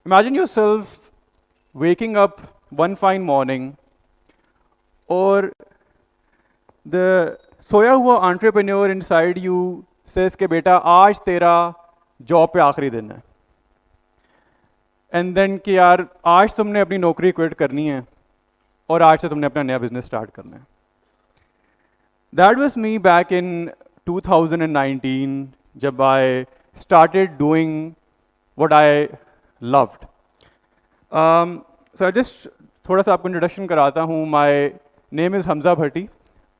Imagine yourself waking up one fine morning और the सोया हुआ entrepreneur inside you says कि बेटा आज तेरा जॉब पे आखिरी दिन है एंड देन कि यार आज तुमने अपनी नौकरी क्विट करनी है और आज से तुमने अपना नया बिजनेस स्टार्ट करना है. That was me back in 2019 जब I started doing what I loved. So I just थोड़ा सा आपको इंट्रोडक्शन कराता हूँ. My name is Hamza Bhatti.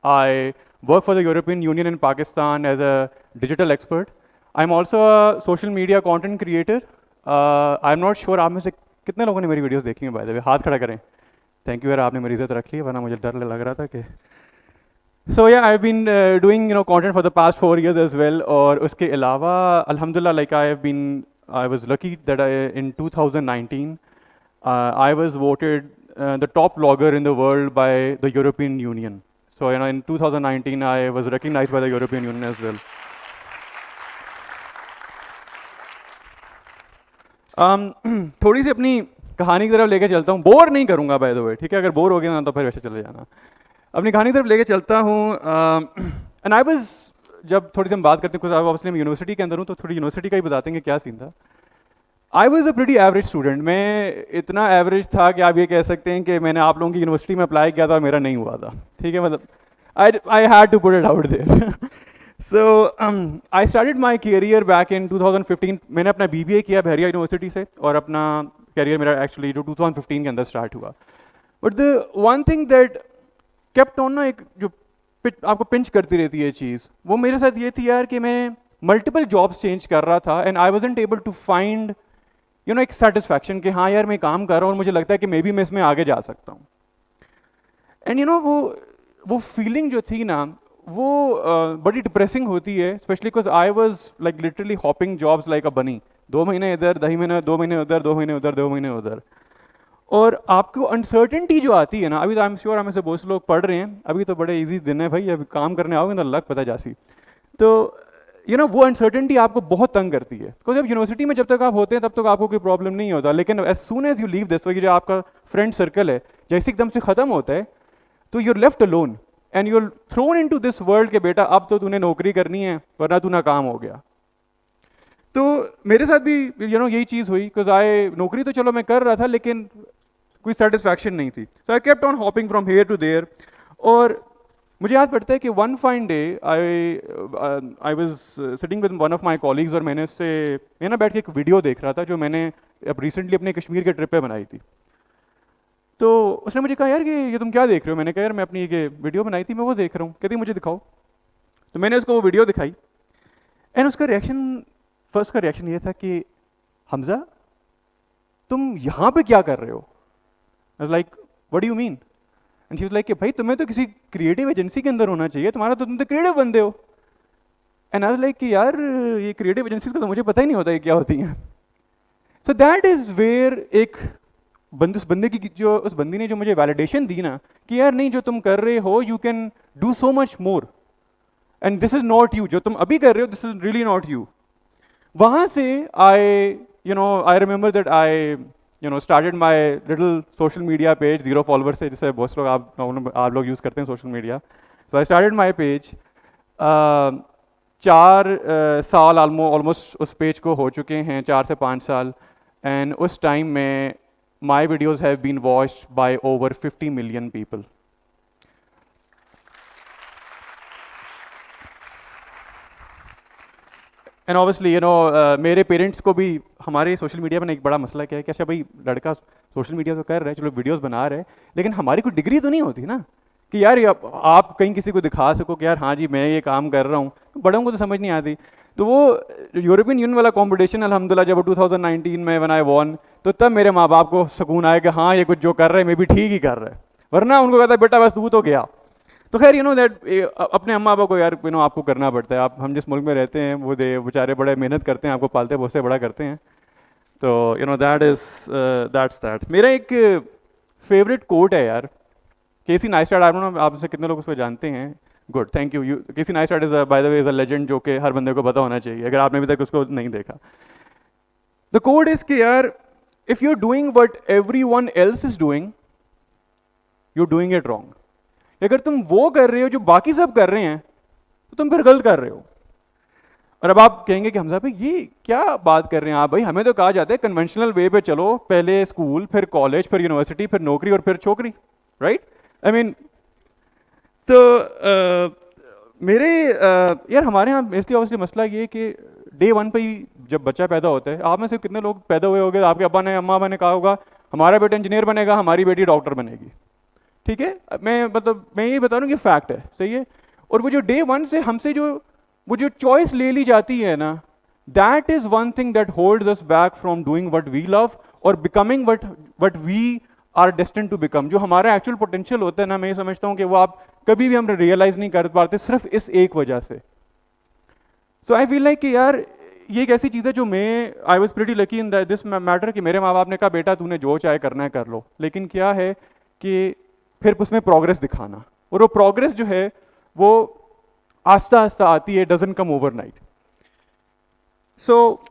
I work for the European Union in Pakistan as a digital expert. I'm also a social media content creator. I'm not sure आप में से कितने लोगों ने मेरी वीडियोस देखी हैं बाय द वे, हाथ खड़ा करें. थैंक यू यार, आपने मेरी इज्जत रखी है, वरना मुझे डर लग रहा था कि. So yeah, I've been doing content for the past 4 years as well. और उसके अलावा alhamdulillah, like I was lucky that in 2019 I was voted the top vlogger in the world by the European Union. So in 2019 I was recognized by the European Union as well. थोड़ी सी अपनी कहानी की तरफ लेके चलता हूँ. Bore नहीं करूँगा बाय द वे, ठीक है? अगर बोर हो गया ना तो फिर वैसे चले जाना. अपनी कहानी की तरफ लेके चलता हूँ. एंड आई वाज, जब थोड़ी सी हम बात करते हैं, कुछ ऑब्वियसली मैं यूनिवर्सिटी के अंदर हूँ तो थोड़ी यूनिवर्सिटी का ही बताते हैं कि क्या सीन था. I was a pretty average student. मैं इतना एवरेज था कि आप ये कह सकते हैं कि मैंने आप लोगों की यूनिवर्सिटी में अप्लाई किया था, मेरा नहीं हुआ था, ठीक है? मतलब I had to put it out there. So I started my career back in 2015. मैंने अपना BBA किया बहरिया यूनिवर्सिटी से और अपना करियर मेरा एक्चुअली जो 2015 के अंदर स्टार्ट हुआ. But the one thing that kept on ना, एक जो आपको पिंच करती रहती है चीज़, वो मेरे साथ ये थी यार कि मैं मल्टीपल जॉब्स चेंज कर रहा था and I wasn't able to find एक सेटिस्फैक्शन कि हाँ यार मैं काम कर रहा हूँ और मुझे लगता है कि मे बी मैं इसमें आगे जा सकता हूँ. एंड वो फीलिंग जो थी ना, वो बड़ी डिप्रेसिंग होती है, specially because I was like literally hopping jobs like अ बनी. 2 महीने इधर, 2 महीने, 2 महीने उधर, 2 महीने उधर, 2 महीने उधर. और आपको अनसर्टेनिटी जो आती है ना, अभी तो आई एम श्योर हमें से बहुत से लोग पढ़ रहे हैं, अभी तो बड़े इजी दिन है भाई, अभी काम करने आओगे तो लक पता जासी. तो वो अनसर्टेनिटी आपको बहुत तंग करती है. बिकॉज जब यूनिवर्सिटी में जब तक आप होते हैं तब तक आपको कोई प्रॉब्लम नहीं होता, लेकिन as soon as you leave this, जो आपका फ्रेंड सर्कल है जैसे एकदम से ख़त्म होता है तो you're left alone and you're thrown into this world के बेटा अब तो तूने नौकरी करनी है वरना तू नाकाम हो गया. तो मेरे साथ भी यही चीज़ हुई. बिकॉज नौकरी तो चलो मैं कर रहा था लेकिन कोई सेटिस्फैक्शन नहीं थी. So I kept on hopping from here to there. और मुझे याद पड़ता है कि one fine day I was sitting with one of my colleagues और मैं ना बैठ के एक वीडियो देख रहा था जो मैंने अब रिसेंटली अपने कश्मीर के ट्रिप पे बनाई थी. तो उसने मुझे कहा यार कि ये तुम क्या देख रहे हो? मैंने कहा यार मैं अपनी ये वीडियो बनाई थी, मैं वो देख रहा हूँ. कहती मुझे दिखाओ. तो मैंने उसको वो वीडियो दिखाई एंड फर्स्ट का रिएक्शन ये था कि हमजा तुम यहाँ पे क्या कर रहे हो? I was like, what do you mean? And she was like, कि भाई तुम्हें तो किसी क्रिएटिव एजेंसी के अंदर होना चाहिए, तुम तो क्रिएटिव बंदे हो. एंड आई वाज लाइक कि यार ये क्रिएटिव एजेंसीज का तो मुझे पता ही नहीं होता है क्या होती हैं. सो दैट इज वेयर उस बंदी ने जो मुझे वैलिडेशन दी ना कि यार नहीं, जो तुम कर रहे हो you can do so much more and this is not you. जो तुम अभी कर रहे हो this is really not you. वहाँ से I remember that I started my little social media page, 0 followers है, जिससे बहुत लोग आप लोग यूज़ करते हैं social media. So I started my page. 4 साल ऑलमोस्ट उस पेज को हो चुके हैं, 4 से 5 साल. एंड उस टाइम में my videos have been watched by over 50 million people. And obviously मेरे पेरेंट्स को भी हमारे सोशल मीडिया में एक बड़ा मसला क्या है कि अच्छा भाई लड़का सोशल मीडिया तो कर रहा है, चलो वीडियोस बना रहे हैं, लेकिन हमारी कोई डिग्री तो नहीं होती ना कि यार आप कहीं किसी को दिखा सको कि यार हाँ जी मैं ये काम कर रहा हूँ. बड़ों को तो समझ नहीं आती. तो वो यूरोपियन यूनियन वाला कॉम्पिटिशन अल्हम्दुलिल्लाह जब 2019 में व्हेन आई वॉन, तो तब मेरे माँ बाप को सुकून आया कि हाँ ये कुछ जो कर रहा है मे भी ठीक ही कर रहा है, वरना उनको कहता है बेटा बस तू तो गया. तो खैर दैट अपने अम्मा पापा को यार आपको करना पड़ता है. आप हम जिस मुल्क में रहते हैं वो बेचारे बड़े मेहनत करते हैं, आपको पालते पोसते बड़ा करते हैं. तो दैट्स मेरा एक फेवरेट कोट है यार, केसी नाइस्टैट. आई डोंट नो आप से कितने लोग उसको जानते हैं. Good, thank you. KC Neistat is by the way is a legend जो कि हर बंदे को पता होना चाहिए अगर आपने अभी तक उसको नहीं देखा. द कोट इज कि यार if you are doing what everyone else is doing, you are doing it wrong. अगर तुम वो कर रहे हो जो बाकी सब कर रहे हैं, तो तुम फिर गलत कर रहे हो। और अब आप कहेंगे कि हमजा भाई ये क्या बात कर रहे हैं आप, भाई हमें तो कहा जाता है कन्वेंशनल वे पे चलो, पहले स्कूल, फिर कॉलेज, फिर यूनिवर्सिटी, फिर नौकरी और फिर छोकरी, राइट? आई मीन, तो मेरे यार हमारे यहाँ बेसिकली ऑब्वियसली मसला ये है कि डे वन पे ही जब बच्चा पैदा होता है, आप में से कितने लोग पैदा हुए होंगे, आपके अब्बा ने अम्मा ने कहा होगा हमारा बेटा इंजीनियर बनेगा, हमारी बेटी डॉक्टर बनेगी, ठीक है? मैं ये बता रहा हूँ कि फैक्ट है, सही है। और वो जो डे वन से हमसे वो जो चॉइस ले ली जाती है ना, that is one thing that holds us back from doing what we love और becoming what we are destined to become. जो हमारा एक्चुअल पोटेंशियल होता है ना, मैं ये समझता हूँ कि वो आप कभी भी हम रियलाइज नहीं कर पाते, सिर्फ इस एक वजह से। सो आई फील लाइक कि यार ये एक ऐसी चीज़ है जो I was pretty lucky in this matter कि मेरे माँ बाप ने कहा बेटा तूने जो चाहे करना है कर लो, लेकिन क्या है कि फिर उसमें प्रोग्रेस दिखाना, और वो प्रोग्रेस जो है वो आस्ता आस्ता आती है, डजंट कम ओवरनाइट। सो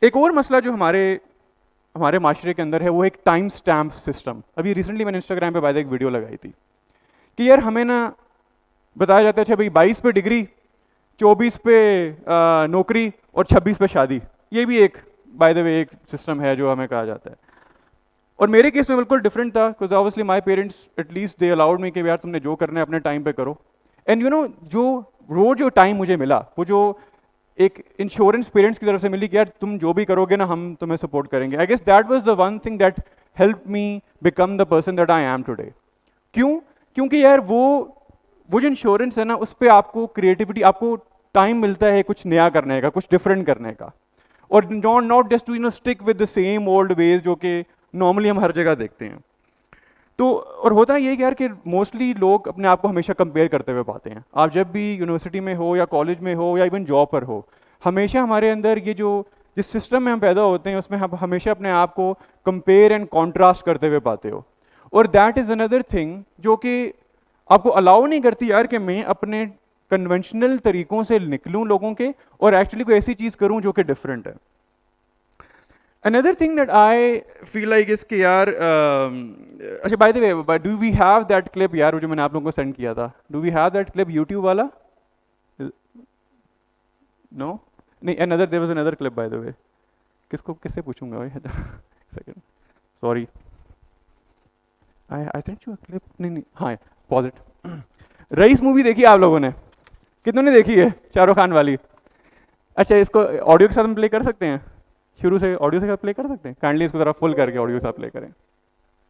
एक और मसला जो हमारे माशरे के अंदर है वो एक टाइम स्टैम्प सिस्टम। अभी रिसेंटली मैंने इंस्टाग्राम पे बाद एक वीडियो लगाई थी कि यार हमें ना बताया जाता है अच्छा भाई 22 पे डिग्री, 24 पे नौकरी और 26 पे शादी। ये भी एक बाय द वे एक सिस्टम है जो हमें कहा जाता है। और मेरे केस में बिल्कुल डिफरेंट था, because obviously my parents at least they allowed me कि यार तुमने जो करना है अपने टाइम पे करो। एंड यू नो जो टाइम मुझे मिला, वो जो एक इंश्योरेंस पेरेंट्स की तरफ से मिली कि यार तुम जो भी करोगे ना हम तुम्हें सपोर्ट करेंगे, I guess that was the one thing that help me become the person that I am today. क्यों? क्योंकि यार वो जो इंश्योरेंस है ना, उस पर आपको क्रिएटिविटी, आपको टाइम मिलता है कुछ नया करने का, कुछ डिफरेंट करने का, और not just to stick with the same old ways जो कि नॉर्मली हम हर जगह देखते हैं। तो और होता है ये कि यार कि मोस्टली लोग अपने आप को हमेशा कंपेयर करते हुए पाते हैं। आप जब भी यूनिवर्सिटी में हो या कॉलेज में हो या इवन जॉब पर हो, हमेशा हमारे अंदर ये जिस सिस्टम में हम पैदा होते हैं उसमें हम हमेशा अपने आप को कंपेयर एंड कॉन्ट्रास्ट करते हुए पाते हो। और दैट इज़ अनदर थिंग जो कि आपको अलाउ नहीं करती यार कि मैं अपने कन्वेंशनल तरीकों से निकलूं लोगों के और एक्चुअली कोई ऐसी चीज़ करूं जो कि डिफरेंट है। Another thing that I feel like is कि यार अच्छा by the way, but do we have that clip यार वो जो मैंने आप लोगों को सेंड किया था, do we have that clip YouTube वाला? No? नहीं, there was another clip by the way. किससे पूछूंगा भाई? Second. Sorry. I sent you a clip. नहीं, हाँ, pause it. रईस मूवी देखी आप लोगों ने? कितनों ने देखी है? शाहरुख खान वाली? अच्छा, इसको ऑडियो के साथ हम प्ले कर सकते हैं? शुरू से ऑडियो से प्ले कर सकते हैं? काइंडली इसको जरा फुल करके ऑडियो के साथ प्ले करें,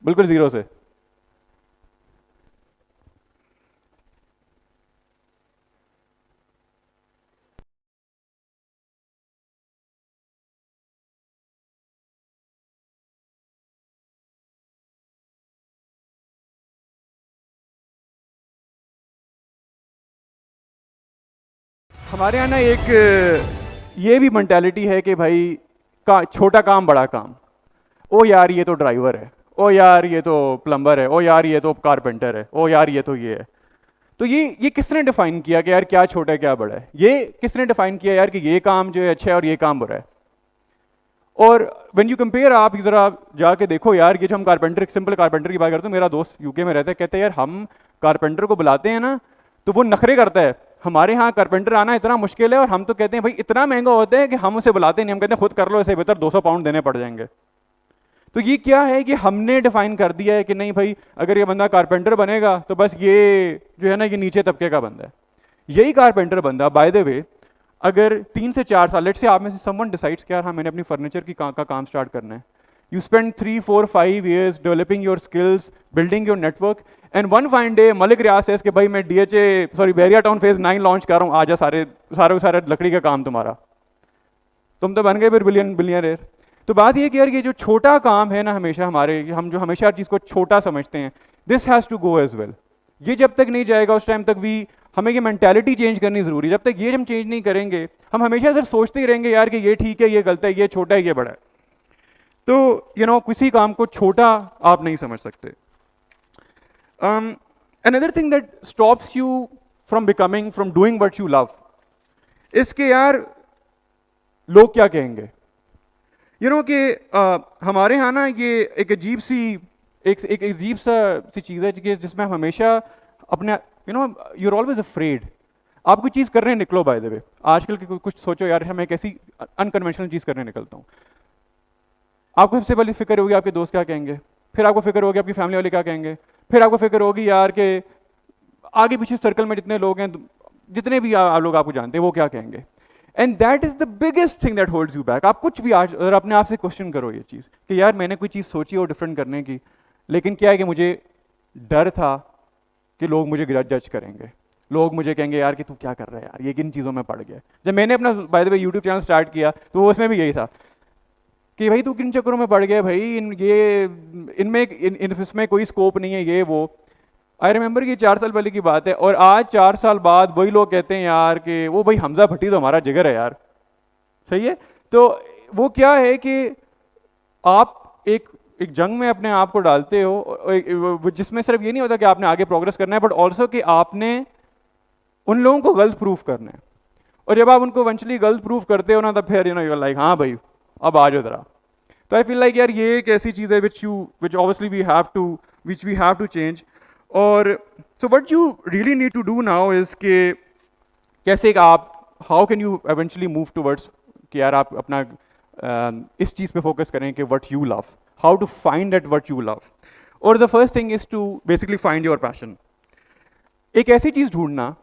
बिल्कुल जीरो से। हमारे यहाँ ना एक ये भी मेंटालिटी है कि भाई छोटा काम बड़ा काम, ओ यार ये तो ड्राइवर है, ओ यार ये तो प्लम्बर है, ओ यार ये तो कारपेंटर है, ओ यार ये तो ये है। तो ये किसने डिफाइन किया कि यार क्या छोटा है क्या बड़ा है? ये किसने डिफाइन किया यार कि ये काम जो है अच्छा है और ये काम बुरा है? और व्हेन यू कंपेयर, आप इधर आप जाके देखो यार, ये जो हम कारपेंटर, सिंपल कारपेंटर की बात करते हैं, मेरा दोस्त यूके में रहता है, कहते हैं यार हम कारपेंटर को बुलाते हैं ना तो वो नखरे करता है, हमारे यहाँ कारपेंटर आना इतना मुश्किल है, और हम तो कहते हैं भाई इतना महंगा होता है कि हम उसे बुलाते नहीं, हम कहते हैं खुद कर लो, इसे बेहतर 200 पाउंड देने पड़ जाएंगे। तो ये क्या है कि हमने डिफाइन कर दिया है कि नहीं भाई अगर ये बंदा कारपेंटर बनेगा तो बस ये जो है ना ये नीचे तबके का बंदा है। यही कारपेंटर बंदा बाय द वे अगर 3 से 4 साल, लेट्स से आप में से समवन डिसाइड्स कि यार हाँ मैंने अपनी फर्नीचर की का काम स्टार्ट करना है, you spend 3, 4, 5 years developing your skills, building your network, and one fine day Malik Riaz says कि भाई मैं बैरिया टाउन फेज 9 लॉन्च कर रहा हूँ, आजा सारे लकड़ी का काम तुम्हारा, तुम तो बन गए फिर बिलियनर। तो बात ये कि यार ये जो छोटा काम है ना, हमेशा हम जो हमेशा हर चीज़ को छोटा समझते हैं, this has to go as well. ये जब तक नहीं जाएगा उस टाइम तक भी हमें ये मेंटालिटी चेंज करनी ज़रूरी है। जब तक ये हम चेंज नहीं करेंगे हम हमेशा सिर्फ सोचते ही रहेंगे यार कि ये ठीक है, ये गलत है, ये छोटा है, ये बड़ा है। तो किसी काम को छोटा आप नहीं समझ सकते। Another thing that stops you from doing what you love, इसके यार लोग क्या कहेंगे। यू नो कि हमारे यहाँ ना ये एक अजीब सी एक अजीब सी चीज़ है कि जिसमें हम हमेशा अपने you know you are always afraid. आप कोई चीज़ करने निकलो, बाय द वे आजकल के कुछ सोचो यार, मैं एक ऐसी अनकन्वेंशनल चीज़ करने निकलता हूँ, आपको सबसे पहले फिक्र होगी आपके दोस्त क्या कहेंगे, फिर आपको फिक्र होगी आपकी फैमिली वाले क्या कहेंगे, फिर आपको फिक्र होगी यार के आगे पीछे सर्कल में जितने लोग हैं, जितने भी आप लोग आपको जानते हैं वो क्या कहेंगे। And that is the biggest thing that holds you back. आप कुछ भी आज अगर अपने आप से क्वेश्चन करो ये चीज़ कि यार मैंने कोई चीज़ सोची और डिफरेंट करने की, लेकिन क्या है कि मुझे डर था कि लोग मुझे जज करेंगे, लोग मुझे कहेंगे यार कि तू क्या कर रहा है यार, ये किन चीज़ों में पड़ गया। जब मैंने अपना by the way YouTube channel start किया तो वो उसमें भी यही था कि भाई तू किन चक्करों में पड़ गया भाई, इसमें कोई स्कोप नहीं है, ये वो। आई रिमेंबर कि 4 साल पहले की बात है, और आज 4 साल बाद वही लोग कहते हैं यार कि वो भाई हमजा भट्टी तो हमारा जिगर है यार। सही है। तो वो क्या है कि आप एक जंग में अपने आप को डालते हो जिसमें सिर्फ ये नहीं होता कि आपने आगे प्रोग्रेस करना है, बट ऑल्सो कि आपने उन लोगों को गलत प्रूफ करना है। और जब आप उनको इवेंचुअली गलत प्रूफ करते हो ना, तब फिर यू आर लाइक हाँ भाई अब आ जाओ जरा। तो आई फील लाइक यार ये एक ऐसी चीज़ है which obviously we have to change. और so what you really need to do now is के कैसे आप how can you eventually move towards कि यार आप अपना इस चीज़ पे फोकस करें कि what you love, how to find at what you love. और the first thing is to basically find your passion. एक ऐसी चीज़ ढूंढना,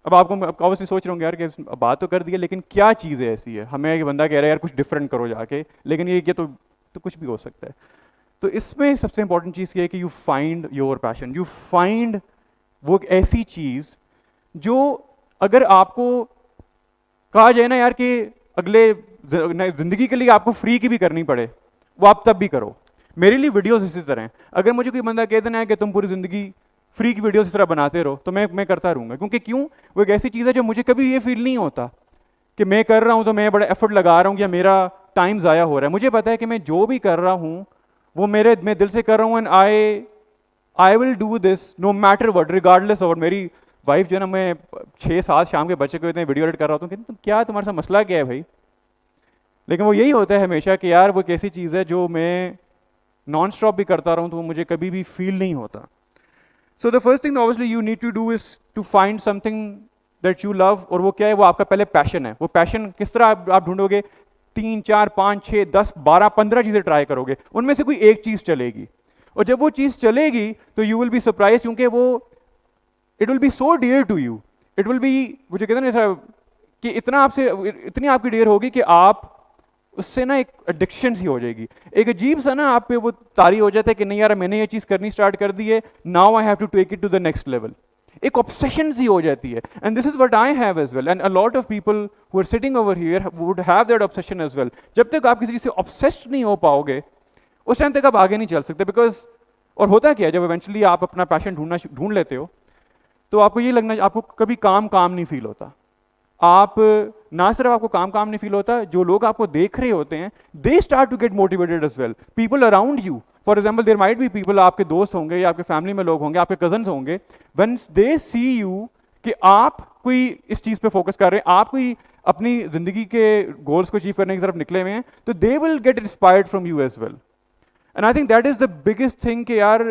अब आपको ऑब्वियसली सोच रहे होंगे यार कि बात तो कर दी है लेकिन क्या चीज़ है ऐसी है, हमें एक बंदा कह रहा है यार कुछ डिफरेंट करो जाके, लेकिन ये तो कुछ भी हो सकता है। तो इसमें सबसे इंपॉर्टेंट चीज़ ये है कि you find your passion, you find वो एक ऐसी चीज़ जो अगर आपको कहा जाए ना यार कि अगले ज़िंदगी के लिए आपको फ्री की भी करनी पड़े, वो आप तब भी करो। मेरे लिए वीडियोस इसी तरह हैं। अगर मुझे कोई बंदा कह देना है कि तुम पूरी ज़िंदगी फ्री की वीडियोस इस तरह बनाते रहो, तो मैं करता रहूँगा। क्योंकि क्यों, वो एक ऐसी चीज़ है जो मुझे कभी ये फील नहीं होता कि मैं कर रहा हूँ तो मैं बड़ा एफर्ट लगा रहा हूँ या मेरा टाइम ज़ाया हो रहा है। मुझे पता है कि मैं जो भी कर रहा हूँ वो मैं दिल से कर रहा हूँ, and I will do this no matter what, regardless. और मेरी वाइफ जो है ना, मैं 6-7 शाम के बच्चे को इतने वीडियो एडिट कर रहा हूँ, तुम क्या, तुम्हारे साथ मसला क्या है भाई। लेकिन वो यही होता है हमेशा कि यार वो एक ऐसी चीज़ है जो मैं नॉन स्टॉप भी करता रहूँ तो वो मुझे कभी भी फील नहीं होता। So the first thing obviously you need to do is to find something that you love. और वो क्या है, वो आपका पहले पैशन है। वो पैशन किस तरह आप ढूंढोगे, 3, 4, 5, 6, 10, 12, 15 चीज़ें ट्राई करोगे, उनमें से कोई एक चीज़ चलेगी। और जब वो चीज़ चलेगी तो यू विल बी सरप्राइज, क्योंकि वो it will be so dear to you. It will be, मुझे कहते हैं ना ऐसा कि इतनी आपकी डियर होगी कि आप उससे ना एक एडिक्शन सी हो जाएगी, एक अजीब सा ना आप पे वो तारी हो जाता है कि नहीं यार मैंने ये चीज़ करनी स्टार्ट कर दी है, now I have to take it to the next level. एक ऑब्सेशन सी हो जाती है। And this is what I have as well, and a lot of people who are sitting over here would have that obsession as well. जब तक आप किसी चीज़ से ऑब्सेस्ड नहीं हो पाओगे उस टाइम तक आप आगे नहीं चल सकते। बिकॉज और होता क्या है, जब इवेंचुअली आप अपना पैशन ढूंढ लेते हो तो आपको ये लगना, आपको कभी काम नहीं फील होता। आप ना सिर्फ आपको काम नहीं फील होता, जो लोग आपको देख रहे होते हैं they start to get motivated as well. People around you, for example there might be people, आपके दोस्त होंगे या आपके फैमिली में लोग होंगे, आपके कजन्स होंगे, व्हेन दे सी यू कि आप कोई इस चीज़ पे फोकस कर रहे हैं, आप कोई अपनी जिंदगी के गोल्स को अचीव करने की तरफ निकले हुए हैं, तो they will get inspired from you as well. And I think that is the biggest thing कि यार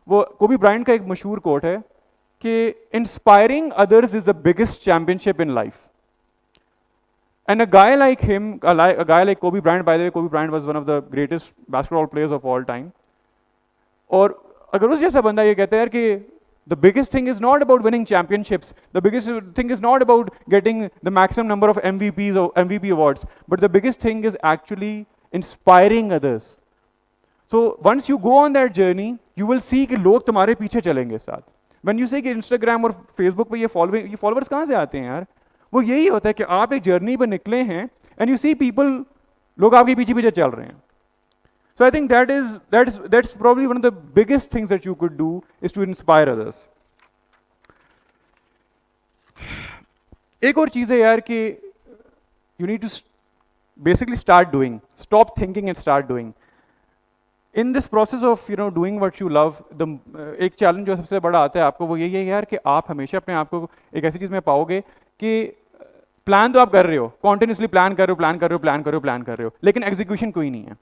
वो कोबी ब्रायंट का एक मशहूर कोट है कि inspiring others is the biggest championship in life. And a guy like him, a guy like Kobe Bryant, by the way, Kobe Bryant was one of the greatest basketball players of all time. और अगर उस जैसा बंदा ये कहता है यार कि the biggest thing is not about winning championships, the biggest thing is not about getting the maximum number of MVPs or MVP awards, but the biggest thing is actually inspiring others. So once you go on that journey, you will see कि लोग तुम्हारे पीछे चलेंगे साथ। When you say कि Instagram और Facebook पे ये followers कहाँ से आते हैं यार, वो यही होता है कि आप एक जर्नी पर निकले हैं एंड यू सी पीपल, लोग आपके पीछे पीछे चल रहे हैं। So I think that's probably one of the biggest things that you could do is to inspire others. एक और चीज़ है यार कि you need to basically start doing, stop thinking and start doing. In this process of doing what you love, एक challenge जो सबसे बड़ा आता है आपको वो यही है यार कि आप हमेशा अपने आप को एक ऐसी चीज़ में पाओगे कि प्लान तो आप कर रहे हो, कॉन्टिन्यूसली प्लान कर रहे हो, प्लान कर रहे हो, प्लान कर रहे हो, प्लान कर रहे हो, लेकिन एग्जीक्यूशन कोई नहीं है।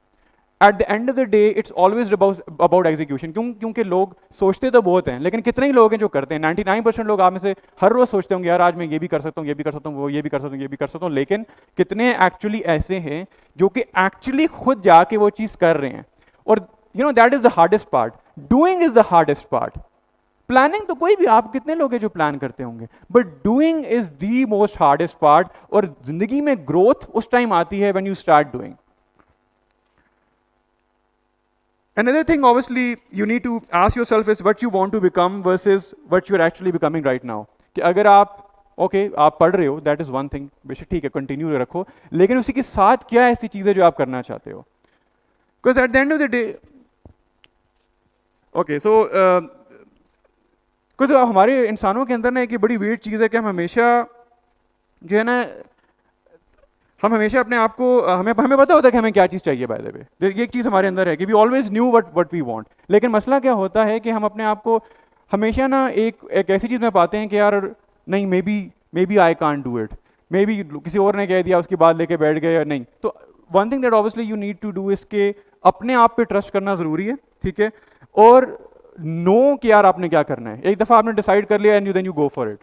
At the end of the day it's always about execution. क्योंकि लोग सोचते तो बहुत हैं, लेकिन कितने ही लोग हैं जो करते हैं? 99% लोग आप में से हर रोज सोचते होंगे यार आज मैं ये भी कर सकता हूँ, ये भी कर सकता हूँ, वो ये भी कर सकता हूँ, ये भी कर सकता हूँ, लेकिन कितने एक्चुअली ऐसे हैं जो कि एक्चुअली खुद जाके वो चीज़ कर रहे हैं? और you know that is the hardest part, doing is the hardest part. Planning तो कोई भी, आप कितने लोग हैं जो प्लान करते होंगे, but doing is the most hardest part. और जिंदगी में ग्रोथ उस टाइम आती है when you start doing. Another thing, obviously, you need to ask yourself is what you want to become versus what you are actually becoming right now. कि अगर आप आप पढ़ रहे हो, that is one thing, बेशक ठीक है, कंटिन्यू रखो, लेकिन उसी के साथ क्या ऐसी चीज़ें जो आप करना चाहते हो? Because at the end of the day, कुछ हमारे इंसानों के अंदर ना एक बड़ी weird चीज़ है कि हम हमेशा जो है ना, हम हमेशा अपने आप को हमें पता होता है कि हमें क्या चीज़ चाहिए। बाय द वे, ये एक चीज़ हमारे अंदर है कि we always knew what we want. लेकिन मसला क्या होता है कि हम अपने आप को हमेशा ना एक ऐसी चीज़ में पाते हैं कि यार नहीं, maybe I can't do it, maybe किसी और ने कह दिया उसकी बात लेके बैठ गए या नहीं। तो one thing that obviously you need to do इसके अपने आप पे ट्रस्ट करना ज़रूरी है, ठीक है? और नो कि यार आपने क्या करना है। एक दफ़ा आपने डिसाइड कर लिया and then you go for it.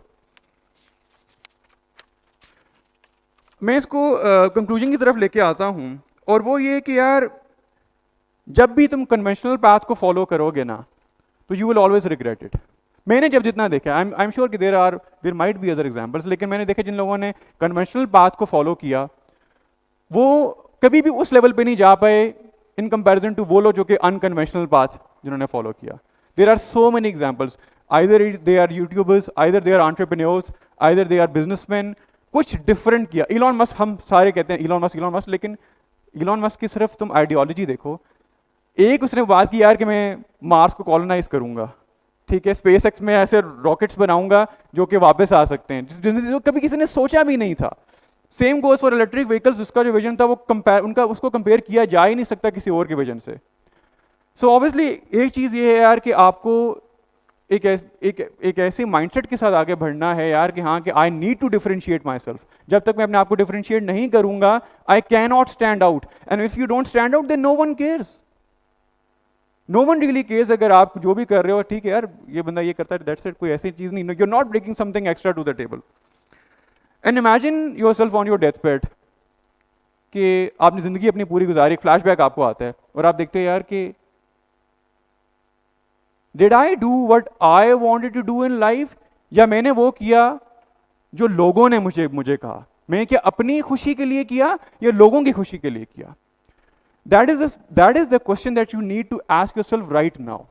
मैं इसको कंक्लूजन की तरफ लेके आता हूँ, और वो ये कि यार जब भी तुम कन्वेंशनल पाथ को फॉलो करोगे ना, तो you will always regret it. मैंने जब जितना देखा, आई एम श्योर कि there might be other examples, लेकिन मैंने देखा जिन लोगों ने कन्वेंशनल पाथ को फॉलो किया वो कभी भी उस लेवल पे नहीं जा पाए इन कंपैरिजन टू वो लोग जो कि अनकन्वेंशनल पाथ जिन्होंने फॉलो किया। There are so many examples, either they are YouTubers, either they are entrepreneurs, either they are businessman, कुछ डिफरेंट किया। इलॉन मस्क, हम सारे कहते हैं इलॉन मस्क, लेकिन इलॉन मस्क की सिर्फ तुम आइडियोलॉजी देखो। एक उसने बात की यार कि मैं मार्स को कॉलोनाइज करूंगा, ठीक है, स्पेस एक्स में ऐसे रॉकेट्स बनाऊंगा जो कि वापस आ सकते हैं, जो कभी किसी ने सोचा भी नहीं था। Same goes for electric vehicles, उसका जो विजन था वो उसको कंपेयर किया जा ही नहीं सकता किसी और के विजन से। सो ऑब्वियसली एक चीज़ ये है यार कि आपको एक ऐसे माइंडसेट के साथ आगे बढ़ना है यार कि हाँ कि I need to differentiate myself. जब तक मैं अपने आप को डिफरेंशिएट नहीं करूंगा, I can not stand out, and if you don't stand out then no one cares, no one really cares. अगर आप जो भी कर रहे हो, ठीक है यार ये बंदा ये करता है, दैट्स इट, कोई ऐसी चीज़ नहीं, you are not bringing something extra to the table. And imagine yourself on your death bed कि आपने ज़िंदगी अपनी पूरी गुजारी, फ्लैशबैक आपको आता है और आप देखते हैं यार कि did I do what I wanted to do in life, या मैंने वो किया जो लोगों ने मुझे कहा। मैं क्या अपनी खुशी के लिए किया या लोगों की खुशी के लिए किया? That is the question that you need to ask yourself right now,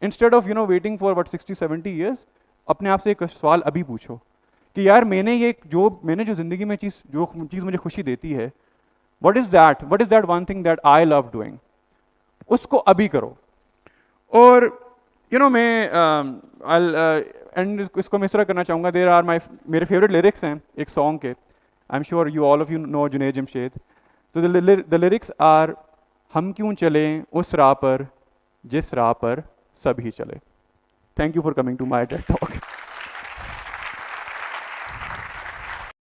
instead of waiting for 60-70 years. अपने आप से एक सवाल अभी पूछो कि यार मैंने जो जिंदगी में जो चीज़ मुझे खुशी देती है, what is that one thing that I love doing, उसको अभी करो। और मैं एंड इसको मैं इस तरह करना चाहूँगा, देर आर मेरे फेवरेट लिरिक्स हैं एक सॉन्ग के, I am sure you all of you know Junaid Jamshed. तो द लिरिक्स आर, हम क्यों चलें उस राह पर जिस राह पर सभी चले। Thank you for coming to my TED talk.